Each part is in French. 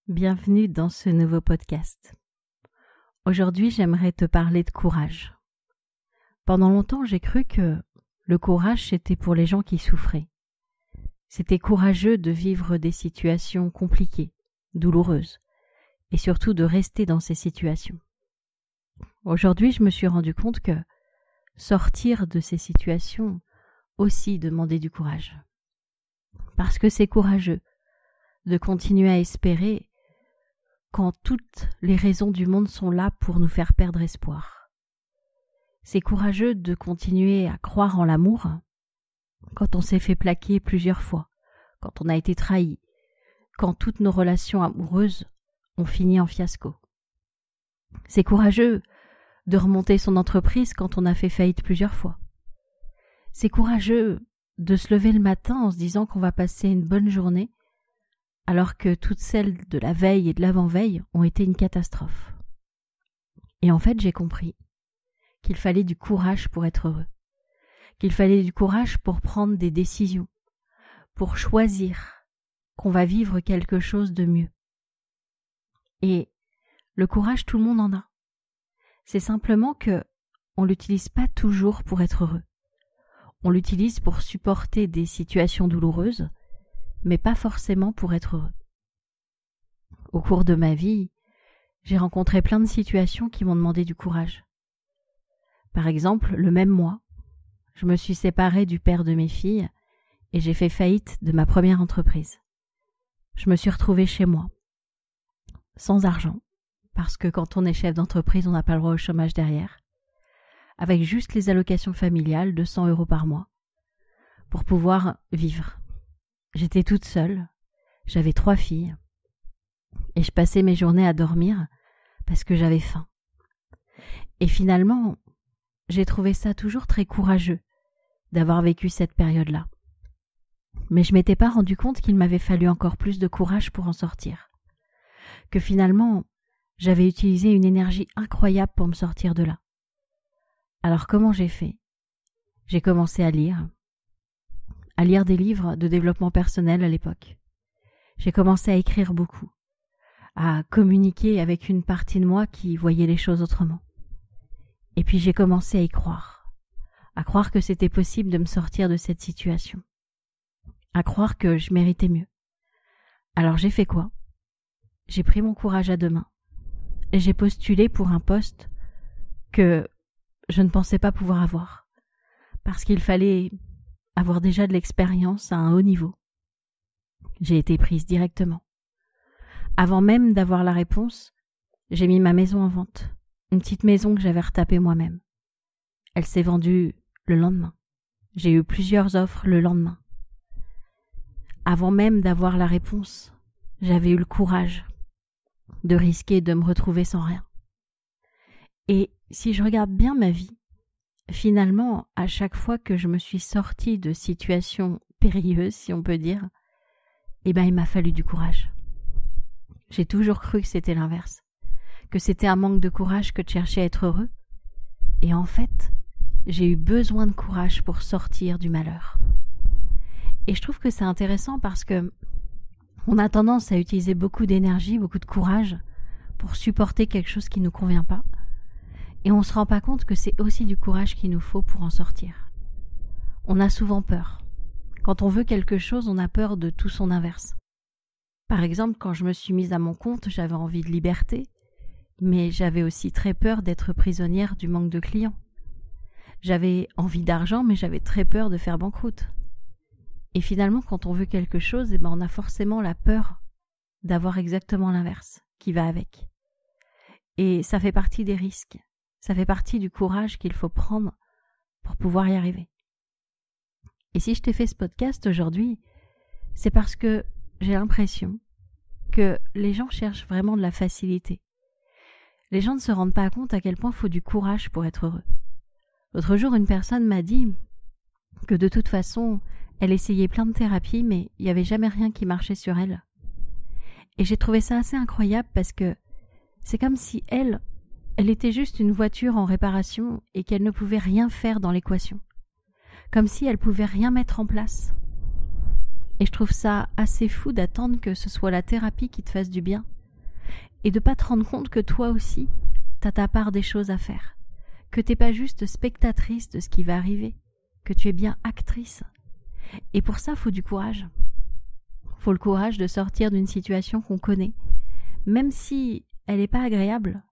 Bienvenue dans ce nouveau podcast. Aujourd'hui, j'aimerais te parler de courage. Pendant longtemps, j'ai cru que le courage, c'était pour les gens qui souffraient. C'était courageux de vivre des situations compliquées, douloureuses, et surtout de rester dans ces situations. Aujourd'hui, je me suis rendu compte que sortir de ces situations aussi demandait du courage. Parce que c'est courageux de continuer à espérer quand toutes les raisons du monde sont là pour nous faire perdre espoir. C'est courageux de continuer à croire en l'amour quand on s'est fait plaquer plusieurs fois, quand on a été trahi, quand toutes nos relations amoureuses ont fini en fiasco. C'est courageux de remonter son entreprise quand on a fait faillite plusieurs fois. C'est courageux de se lever le matin en se disant qu'on va passer une bonne journée alors que toutes celles de la veille et de l'avant-veille ont été une catastrophe. Et en fait, j'ai compris qu'il fallait du courage pour être heureux, qu'il fallait du courage pour prendre des décisions, pour choisir qu'on va vivre quelque chose de mieux. Et le courage, tout le monde en a. C'est simplement que on l'utilise pas toujours pour être heureux. On l'utilise pour supporter des situations douloureuses, mais pas forcément pour être heureux. Au cours de ma vie, j'ai rencontré plein de situations qui m'ont demandé du courage. Par exemple, le même mois, je me suis séparée du père de mes filles et j'ai fait faillite de ma première entreprise. Je me suis retrouvée chez moi, sans argent, parce que quand on est chef d'entreprise, on n'a pas le droit au chômage derrière, avec juste les allocations familiales, 200 € par mois, pour pouvoir vivre. J'étais toute seule, j'avais 3 filles, et je passais mes journées à dormir parce que j'avais faim. Et finalement, j'ai trouvé ça toujours très courageux d'avoir vécu cette période-là. Mais je m'étais pas rendu compte qu'il m'avait fallu encore plus de courage pour en sortir. Que finalement, j'avais utilisé une énergie incroyable pour me sortir de là. Alors comment j'ai fait ? J'ai commencé à lire des livres de développement personnel à l'époque. J'ai commencé à écrire beaucoup, à communiquer avec une partie de moi qui voyait les choses autrement. Et puis j'ai commencé à croire que c'était possible de me sortir de cette situation, à croire que je méritais mieux. Alors j'ai fait quoi ? J'ai pris mon courage à deux mains et j'ai postulé pour un poste que je ne pensais pas pouvoir avoir, parce qu'il fallait avoir déjà de l'expérience à un haut niveau. J'ai été prise directement. Avant même d'avoir la réponse, j'ai mis ma maison en vente, une petite maison que j'avais retapée moi-même. Elle s'est vendue le lendemain. J'ai eu plusieurs offres le lendemain. Avant même d'avoir la réponse, j'avais eu le courage de risquer de me retrouver sans rien. Et si je regarde bien ma vie, finalement, à chaque fois que je me suis sortie de situations périlleuses, si on peut dire, il m'a fallu du courage. J'ai toujours cru que c'était l'inverse, que c'était un manque de courage que de chercher à être heureux. Et en fait, j'ai eu besoin de courage pour sortir du malheur. Et je trouve que c'est intéressant parce que on a tendance à utiliser beaucoup d'énergie, beaucoup de courage pour supporter quelque chose qui ne nous convient pas. Et on ne se rend pas compte que c'est aussi du courage qu'il nous faut pour en sortir. On a souvent peur. Quand on veut quelque chose, on a peur de tout son inverse. Par exemple, quand je me suis mise à mon compte, j'avais envie de liberté, mais j'avais aussi très peur d'être prisonnière du manque de clients. J'avais envie d'argent, mais j'avais très peur de faire banqueroute. Et finalement, quand on veut quelque chose, on a forcément la peur d'avoir exactement l'inverse qui va avec. Et ça fait partie des risques. Ça fait partie du courage qu'il faut prendre pour pouvoir y arriver. Et si je t'ai fait ce podcast aujourd'hui, c'est parce que j'ai l'impression que les gens cherchent vraiment de la facilité. Les gens ne se rendent pas compte à quel point il faut du courage pour être heureux. L'autre jour, une personne m'a dit que de toute façon, elle essayait plein de thérapies, mais il n'y avait jamais rien qui marchait sur elle. Et j'ai trouvé ça assez incroyable parce que c'est comme si elle était juste une voiture en réparation et qu'elle ne pouvait rien faire dans l'équation. Comme si elle pouvait rien mettre en place. Et je trouve ça assez fou d'attendre que ce soit la thérapie qui te fasse du bien et de pas te rendre compte que toi aussi, t'as ta part des choses à faire, que t'es pas juste spectatrice de ce qui va arriver, que tu es bien actrice. Et pour ça, faut du courage. Faut le courage de sortir d'une situation qu'on connaît, même si elle n'est pas agréable.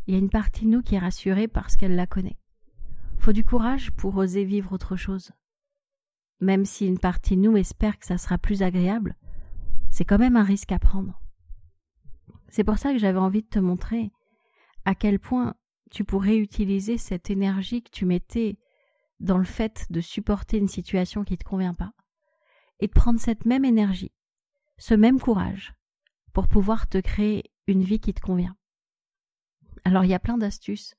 Il y a une partie de nous qui est rassurée parce qu'elle la connaît. Faut du courage pour oser vivre autre chose. Même si une partie de nous espère que ça sera plus agréable, c'est quand même un risque à prendre. C'est pour ça que j'avais envie de te montrer à quel point tu pourrais utiliser cette énergie que tu mettais dans le fait de supporter une situation qui ne te convient pas et de prendre cette même énergie, ce même courage pour pouvoir te créer une vie qui te convient. Alors il y a plein d'astuces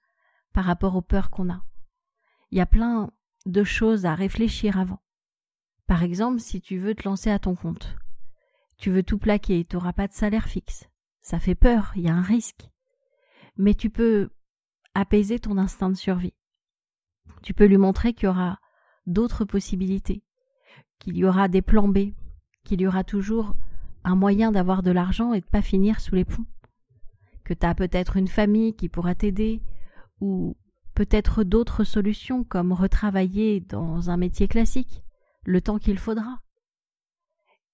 par rapport aux peurs qu'on a. Il y a plein de choses à réfléchir avant. Par exemple, si tu veux te lancer à ton compte, tu veux tout plaquer, tu n'auras pas de salaire fixe. Ça fait peur, il y a un risque. Mais tu peux apaiser ton instinct de survie. Tu peux lui montrer qu'il y aura d'autres possibilités, qu'il y aura des plans B, qu'il y aura toujours un moyen d'avoir de l'argent et de ne pas finir sous les ponts. Que tu as peut-être une famille qui pourra t'aider ou peut-être d'autres solutions comme retravailler dans un métier classique, le temps qu'il faudra.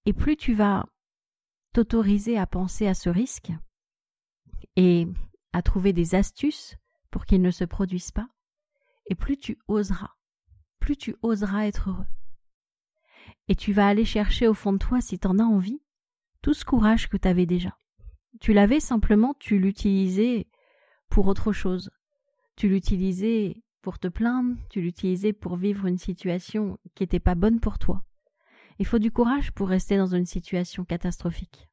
Et plus tu vas t'autoriser à penser à ce risque et à trouver des astuces pour qu'il ne se produise pas, et plus tu oseras être heureux. Et tu vas aller chercher au fond de toi, si tu en as envie, tout ce courage que tu avais déjà. Tu l'avais simplement, tu l'utilisais pour autre chose. Tu l'utilisais pour te plaindre, tu l'utilisais pour vivre une situation qui n'était pas bonne pour toi. Il faut du courage pour rester dans une situation catastrophique.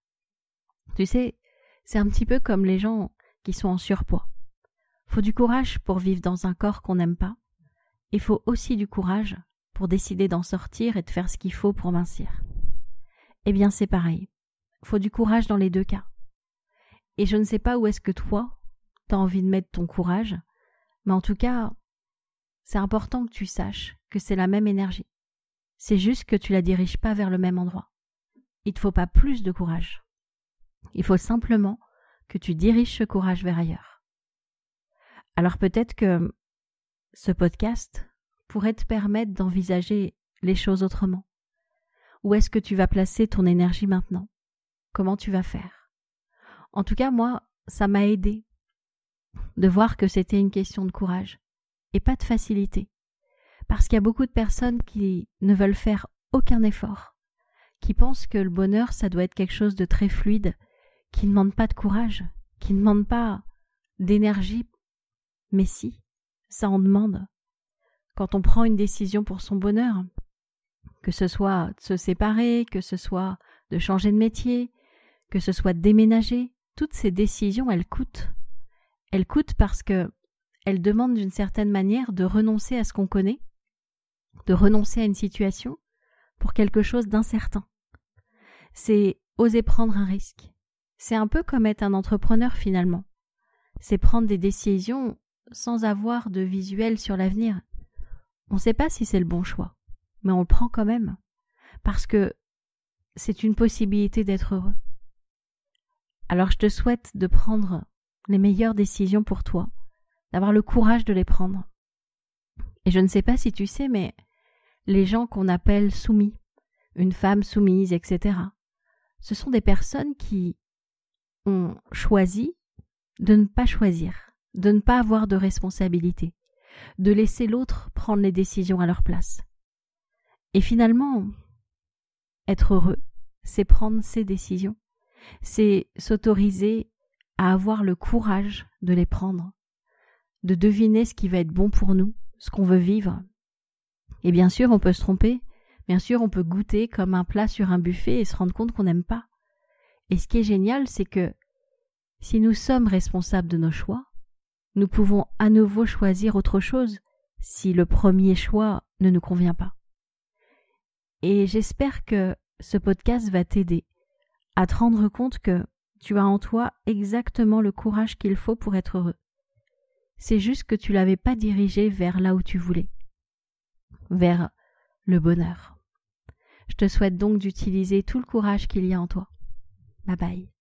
Tu sais, c'est un petit peu comme les gens qui sont en surpoids. Il faut du courage pour vivre dans un corps qu'on n'aime pas. Il faut aussi du courage pour décider d'en sortir et de faire ce qu'il faut pour mincir. Eh bien, c'est pareil. Il faut du courage dans les deux cas. Et je ne sais pas où est-ce que toi, tu as envie de mettre ton courage, mais en tout cas, c'est important que tu saches que c'est la même énergie. C'est juste que tu la diriges pas vers le même endroit. Il ne te faut pas plus de courage. Il faut simplement que tu diriges ce courage vers ailleurs. Alors peut-être que ce podcast pourrait te permettre d'envisager les choses autrement. Où est-ce que tu vas placer ton énergie maintenant? Comment tu vas faire? En tout cas, moi, ça m'a aidé de voir que c'était une question de courage et pas de facilité. Parce qu'il y a beaucoup de personnes qui ne veulent faire aucun effort, qui pensent que le bonheur, ça doit être quelque chose de très fluide, qui ne demande pas de courage, qui ne demande pas d'énergie. Mais si, ça en demande. Quand on prend une décision pour son bonheur, que ce soit de se séparer, que ce soit de changer de métier, que ce soit de déménager, toutes ces décisions, elles coûtent. Elles coûtent parce que elles demandent d'une certaine manière de renoncer à ce qu'on connaît, de renoncer à une situation pour quelque chose d'incertain. C'est oser prendre un risque. C'est un peu comme être un entrepreneur finalement. C'est prendre des décisions sans avoir de visuel sur l'avenir. On ne sait pas si c'est le bon choix, mais on le prend quand même, parce que c'est une possibilité d'être heureux. Alors je te souhaite de prendre les meilleures décisions pour toi, d'avoir le courage de les prendre. Et je ne sais pas si tu sais, mais les gens qu'on appelle soumis, une femme soumise, etc., ce sont des personnes qui ont choisi de ne pas choisir, de ne pas avoir de responsabilité, de laisser l'autre prendre les décisions à leur place. Et finalement, être heureux, c'est prendre ses décisions, c'est s'autoriser à avoir le courage de les prendre, de deviner ce qui va être bon pour nous, ce qu'on veut vivre. Et bien sûr, on peut se tromper, bien sûr, on peut goûter comme un plat sur un buffet et se rendre compte qu'on n'aime pas. Et ce qui est génial, c'est que si nous sommes responsables de nos choix, nous pouvons à nouveau choisir autre chose si le premier choix ne nous convient pas. Et j'espère que ce podcast va t'aider à te rendre compte que tu as en toi exactement le courage qu'il faut pour être heureux. C'est juste que tu ne l'avais pas dirigé vers là où tu voulais, vers le bonheur. Je te souhaite donc d'utiliser tout le courage qu'il y a en toi. Bye bye.